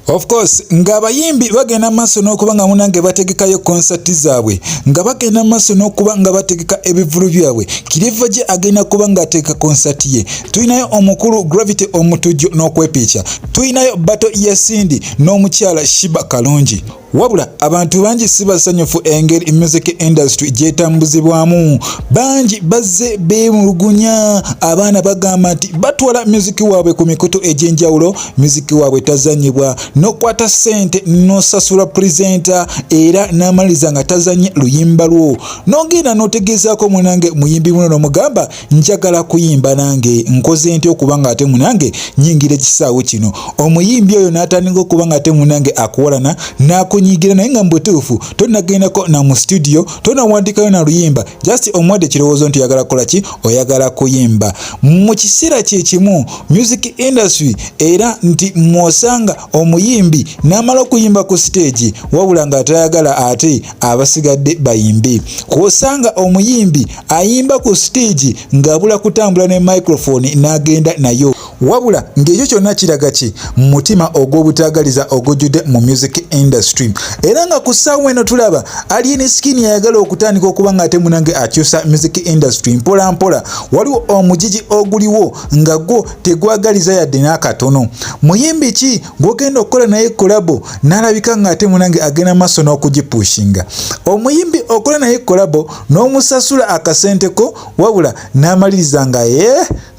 Of course, nga abayimbi bagenda maaso n'okuba nga munange bategekayo konsati zaabwe, nga bagenda maaso n'okuba nga bategeka ebivulu byabwe. Kireva gye agenda kuba nga ateeka konsati ye. Tuyinayo omukulu Gravity Omutujju n'okwepiica. Tuyinayo Bato Yasindi n'omukyala Shiba Kalungi. Wabula abantu bangi si basanyufu engeri music industry gyetambuzibwamu. Bangi bazze beemulugunya, abaana bagamba nti batwala music waabwe ku mikutu egy'enjawulo, music waabwe tazanyibwa, n'okwata ssente n'osasula presenter era n'amaliriza nga tazanye luyimba lwo. N'ogenda n'otegeezaako munange muyimbi muno n'omugamba njagala kuyimba nange nkoze ntya okuba nga ate munange nyingira ekisaawe kino. Omuyimbi oyo n'atandika okuba nga ate munange akuwalana n'akunyigira naye nga mbutuufu tonnagendako na mu studio, tonnawandikayo na luyimba, just omwadde kirowoozo nti oyagala kukola ki, oyagala kuyimba. Mu kiseera kye kimu music industry era nti mwosanga omuyimbi n'amala okuyimba ku stage wabula nga atayagala ate abasigadde bayimbi. Kwosanga omuyimbi ayimba ku stage ng'abula kutambula ne microphone n'agenda nayo, wabula ng'ekyo kyonna kiraga ki, mutima ogw'obutaagaliza ogujjudde mu music industry. Era nga ku ssaawa eno tulaba Alien Skin yayagala okutandika okuba nga ate munange akyusa music industry mpola mpola. Waliwo omujiji oguliwo nga gwo tegwagaliza yadde n'akatono. Muyimbi ki gw'ogenda okukola naye kolabo n'alabika nga ate munange agenda maaso n'okugipushinga. Omuyimbi okola naye kolabo n'omusasula akasenteko wabula n'amaliriza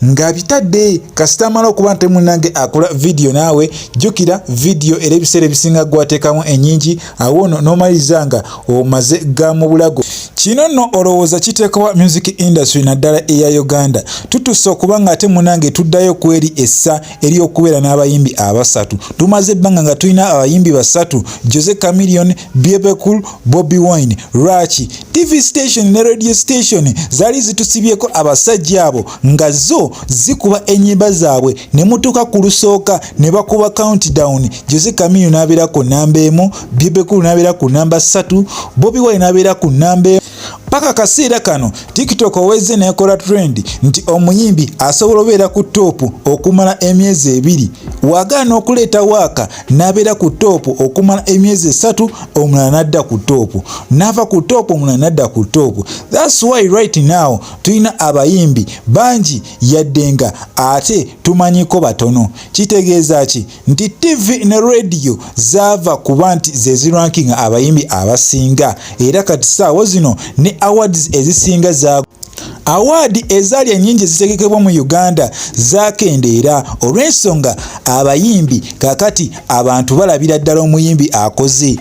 nga bitadde kasita amala okuba nti munange akola video naawe jjukira video era ebiseera ebisinga gwateekamu ennyingi awono n'omaliriza nga omaze gamu bulago. Kino nno olowooza kiteekawa music industry naddala eya Uganda. Tutuuse okuba nga ate munange tuddayo kweri essa eri okubeera n'abayimbi abasatu. Tumaze ebbanga nga tulina abayimbi basatu, Jose Chameleone, Bibekul, Bobby Wine, Rachi. TV station ne radio station zaali zitusibyeko abasajja abo nga zo zikuba ennyimba zaabwe ne mutuuka ku lusooka ne bakuba countdown. Jose Chameleone n'abeera ku namba emu, Bibekul n'abeera ku namba 3, Bobby Wine n'abeera ku namba paka kaseera kano TikTok oweze nekola trend nti omuyimbi asobola obeera ku top okumala emyezi 2, wagaana okuleeta waaka n'abeera ku top okumala emyezi 3, omulala n'adda ku top, n'ava ku top omulala n'adda ku top. That's why right now tulina abayimbi bangi yaddenga ate tumanyiko batono. Kitegeeza ki nti TV ne radio zaava kuba nti ze ziranking abayimbi abasinga, era kati saawa zino ne awards ezisinga za award ezaali ennyingi ezitegekebwa mu Uganda zakendeera olw'ensonga abayimbi kakati abantu balabira ddala omuyimbi akoze.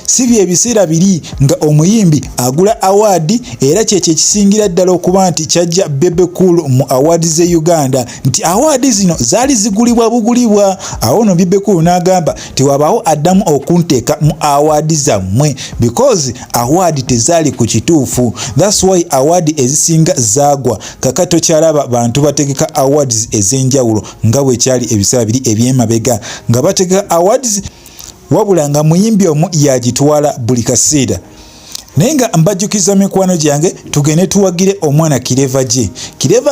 Si bye ebiseera biri nga omuyimbi agula award era kyekyo ekisingira ddala okuba nti kyajja Bibekul mu award ze Uganda nti award zino zaali zigulibwa bugulibwa. Awo no Bibekul n'agamba tewabaawo addamu okunteeka mu award zammwe because award tezaali ku kituufu. That's why award ezisinga zaagwa. Kakato kyalaba bantu bategeka awards ez'enjawulo nga bwe kyali ebiseera biri eby'emabega nga bategeka awards wabula nga muyimbi omu yagitwala buli kaseera. Naye nga mbajjukiza mikwano gyange tugende tuwagire omwana Kireva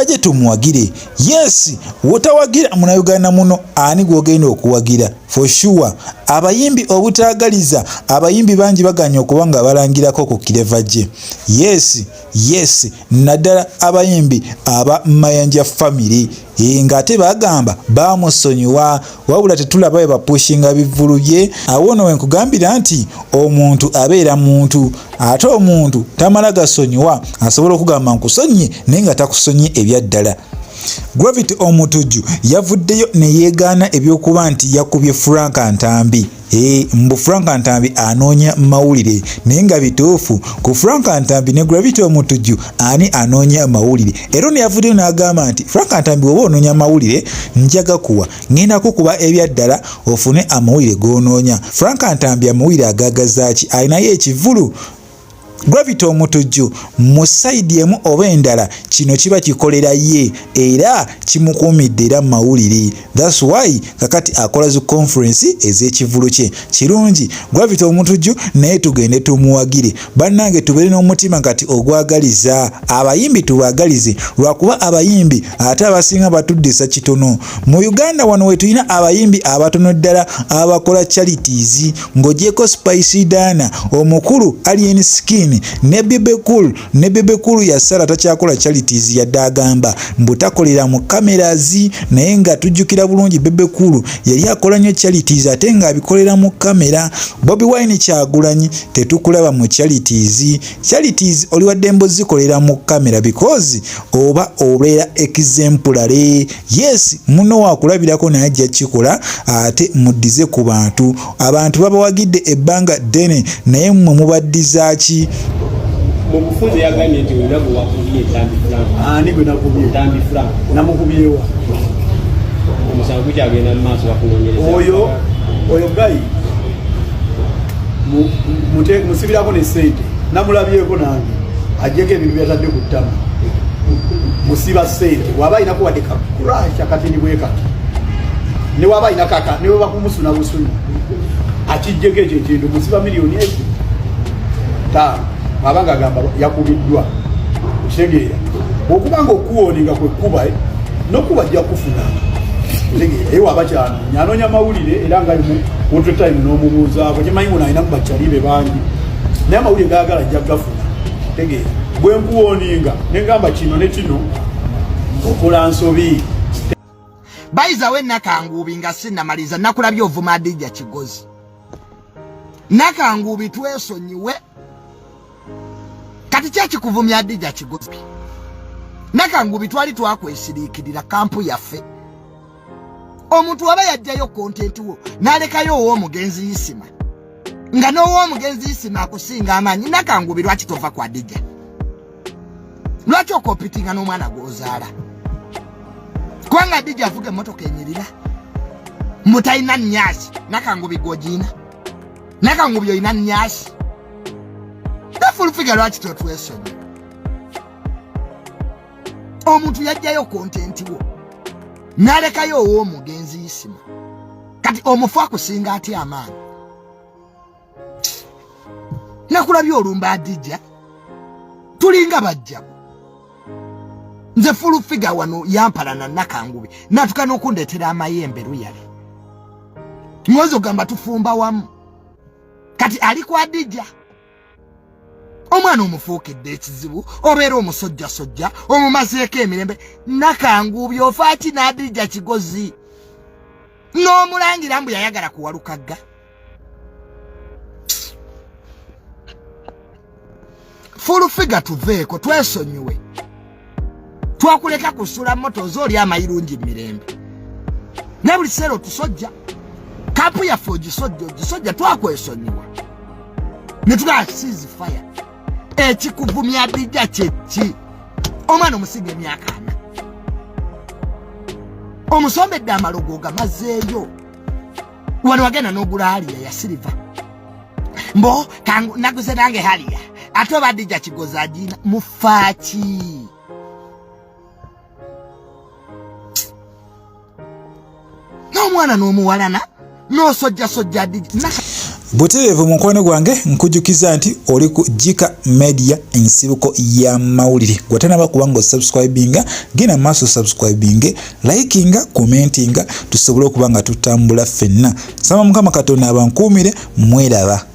gye tumuwagire. Yes, wotawagira Munnayuganda muno ani gw'ogenda okuwagira for sure. Abayimbi obutaagaliza abayimbi bangi baganya okuba nga balangirako ku Kireva gye. Yes, naddala abayimbi aba Mayanja family ng'ate bagamba bamusonyiwa wabula tetulaba bwe bapushinga bivulu bye. Awo no wenkugambira nti omuntu abeera muntu ate omuntu tamala gasonyiwa asobola okugamba nkusonye naye nga takusonye ebyaddala. Gravity Omutujju yavuddeyo ne yeegaana ebyokuba nti yakubye Frank Ntambi. Mbu Frank Ntambi anoonya mawulire naye nga bituufu ku Frank Ntambi ne Gravity Omutujju ani anoonya mawulire. Era ne yavuddeyo n'agamba nti Frank Ntambi oba onoonya mawulire njaga kuwa ngenda kukuba ebyaddala ofune amawulire g'onoonya. Frank Ntambi amawulire agagazaaki alinayo ekivulu Gravity omutujju mu side emu oba endala kino kiba kikolera ye era kimukuumidde era mawulire. That's why kakati akola zu conference ez'ekivulu kye. Kirungi Gravity omutujju naye tugende tumuwagire bannange tubeere n'omutima kati ogwagaliza abayimbi tubagalize lwakuba abayimbi ate abasinga batuddisa kitono. Mu Uganda wano we tulina abayimbi abatono ddala abakola charities ng'ogyeko Spice Dana omukulu Alien Skin ne bebe cool ya Sara takyakola charities yadde agamba mbutakolera mu cameras naye nga tujjukira bulungi bebe cool yali akola nnyo charities ate nga abikolera mu kamera. Bobi Wine Kyagulanyi tetukulaba mu charities oli wadde mbozikolera mu kamera because oba obeera exemplary. Yes muno wakulabirako naye ajja kikola ate muddize ku bantu babawagidde ebbanga ddene naye mmwe mubaddiza ki? Mukufunze yagambye nti olina bwe wakubye entambi fulani. Ani gwe nakubye entambi fulani? Namukubyewa. Omusango gukyagenda mu maaso bakunoonyereza. Oyo gayi musibirako ne ssente namulabyeko nange ajjeko ebintu byatadde ku ttama musiba ssente waba alina kuwadde kakurasha katini bwekati ne waba alina kaka ne weba kumusuna busuni akijjeko ekyo ekintu musiba miliyoni etaano abanga agamba yakubiddwa kitegeera okubanga okuwooninga kwekuba nokuba ajja kufuna kitegeera ewa abakyano nyanoonya mawulire era nga wote time n'omubuuzaako kimanyi muno alina mubakyalibe bangi naye amawulire gaagala ajja gafuna kitegeera bwe nkuwooninga nengamba kino ne kino okola nsobi bayizawe nakanguubi nga sinnamaliza nakulabye ovuma Adija Kigozi nakanguubi twesonyiwe kati kyakikuvumya Adija Kigozi nakanguubi twali twakwesiriikirira kampu yaffe omuntu aba yajjayo content wo nalekayo ow'omugenzi Isima nga n'ow'omugenzi Isima akusinga amaanyi nakanguubi lwaki tova ku Adija lwaki okompitinga n'omwana gwozaala kubanga Adija avuga emmotoka enyirira mutalina nnyasi nakanguubi gwogiina nakanguubi olina nnyasi nafulufiga lwaki totwesonyi omuntu yajjayo content wo nalekayo ow'omugenzi Isima kati omufu akusinga atya amaanyi nakulabye olumba Adija tulinga bajjabu nze fulufiga wano yampalana nakanguubi natuka n'okundeetera amayembe luyale mwozi ogamba tufumba wamu kati ali ku Adija omwana omufuukidde ekizibu obeera omusojjasojja omumazeeko emirembe nakanguubi ofa ki n'Adija Kigozi n'omulangira mbu yayagala kuwalukagga fulufiga tuveeko twesonyiwe twakuleka kusula moto zooli amayirungi mirembe ne buli kiseera otusojja kampu yaffe ogisojja twakwesonyiwa ne tugaa seize fire ekikuvumya Adija kyeki omwana omusinga emyaka 4 omusombedde amalogo gamazeeyo wano wagenda n'ogula Haliya ya Silver mbo naguze nange Haliya ate oba Adija Kigozi agiina mufaaki n'omwana n'omuwalana n'osojjasojja Adija Butereevu mukwano gwange nkujjukiza nti oli ku KIKA Media ensibuko ya mawulire gwatanaba kubanga subscribinga gina maaso subscribinge likinga commentinga tusobole okubanga tutambula ffenna sama Mukama Katonda abankuumire mweraba.